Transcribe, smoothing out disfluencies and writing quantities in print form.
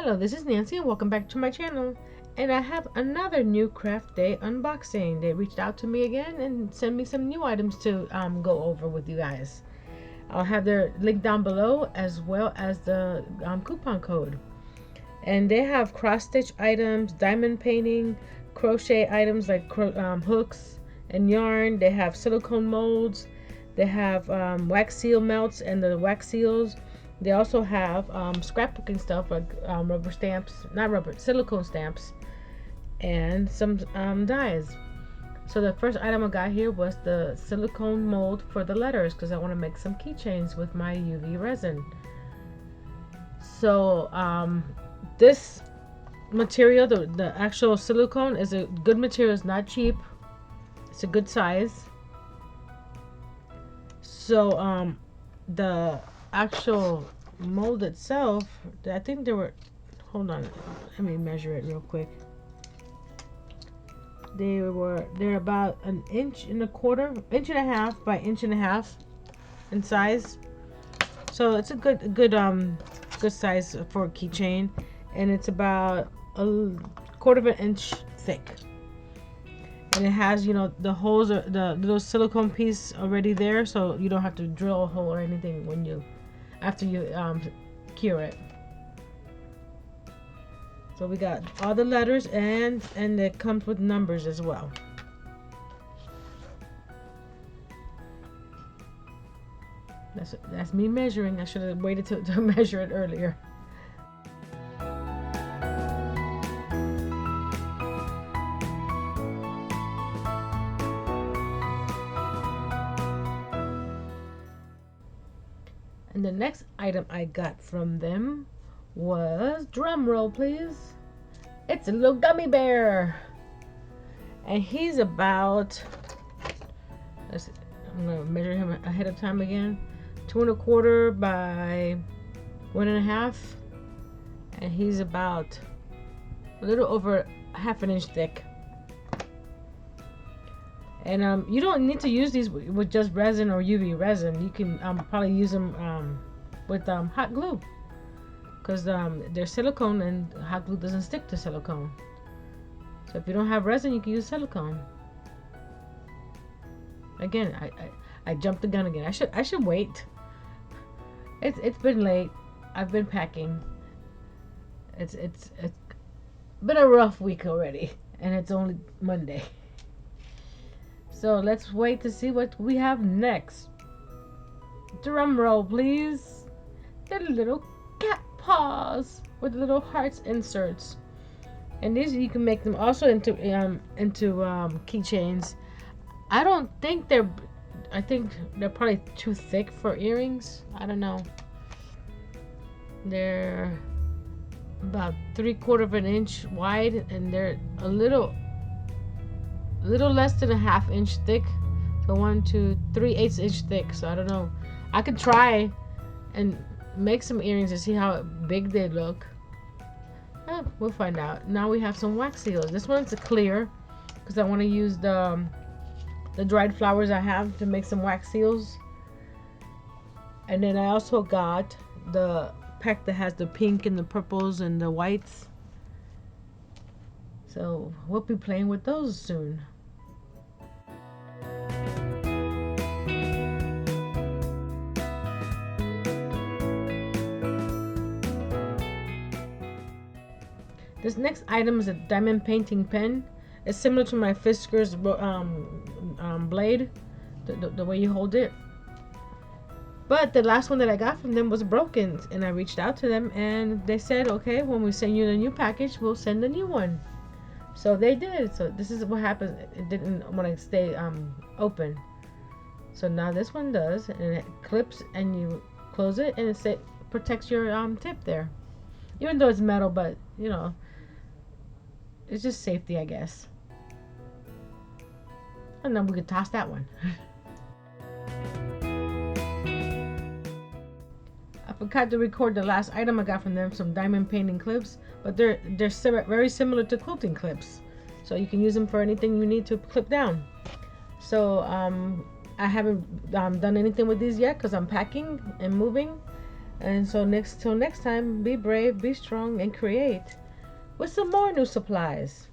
Hello, this is Nancy and welcome back to my channel. And I have another new craft day unboxing. They reached out to me again and sent me some new items to go over with you guys. I'll have their link down below as well as the coupon code. And they have cross stitch items, diamond painting, crochet items like hooks and yarn. They have silicone molds. They have wax seal melts and the wax seals. They also have scrapbooking stuff like rubber stamps, not rubber, silicone stamps, and some dies. So the first item I got here was the silicone mold for the letters because I want to make some keychains with my UV resin. So this material, the actual silicone, is a good material. It's not cheap. It's a good size. So the actual mold itself, I think there were, hold on, let me measure it real quick. They're about an inch and a quarter, inch and a half by inch and a half in size. So it's a good size for a keychain, and it's about a quarter of an inch thick. And it has, you know, the holes, the little silicone piece already there, so you don't have to drill a hole or anything when you, after you cure it. So we got all the letters and it comes with numbers as well. That's me measuring. I should have waited to measure it earlier. And the next item I got from them was, drum roll please, it's a little gummy bear. And he's about, I'm going to measure him ahead of time again, 2¼ by 1½. And he's about a little over ½ inch thick. And you don't need to use these with just resin or UV resin. You can probably use them with hot glue, because they're silicone and hot glue doesn't stick to silicone. So if you don't have resin, you can use silicone. Again, I jumped the gun again. I should wait. It's been late. I've been packing. It's been a rough week already, and it's only Monday. So let's wait to see what we have next. Drum roll, please. The little cat paws with little hearts inserts. And these you can make them also into keychains. I think they're probably too thick for earrings. I don't know. They're about 3/4 inch wide, and they're a little less than a ½ inch thick. So 1, 2, 3/8 inch thick. So I don't know. I could try and make some earrings and see how big they look. We'll find out. Now we have some wax seals. This one's a clear because I want to use the dried flowers I have to make some wax seals. And then I also got the pack that has the pink and the purples and the whites. So we'll be playing with those soon. This next item is a diamond painting pen. It's similar to my Fisker's blade, the way you hold it. But the last one that I got from them was broken, and I reached out to them and they said, okay, when we send you the new package, we'll send a new one. So they did. So this is what happens. It didn't want to stay open. So now this one does, and it clips and you close it, and it protects your tip there. Even though it's metal, but you know, it's just safety, I guess. And then we could toss that one. I forgot to record the last item I got from them, some diamond painting clips, but they're very similar to quilting clips, so you can use them for anything you need to clip down. So I haven't done anything with these yet because I'm packing and moving. And so next till next time, be brave, be strong, and create with some more new supplies.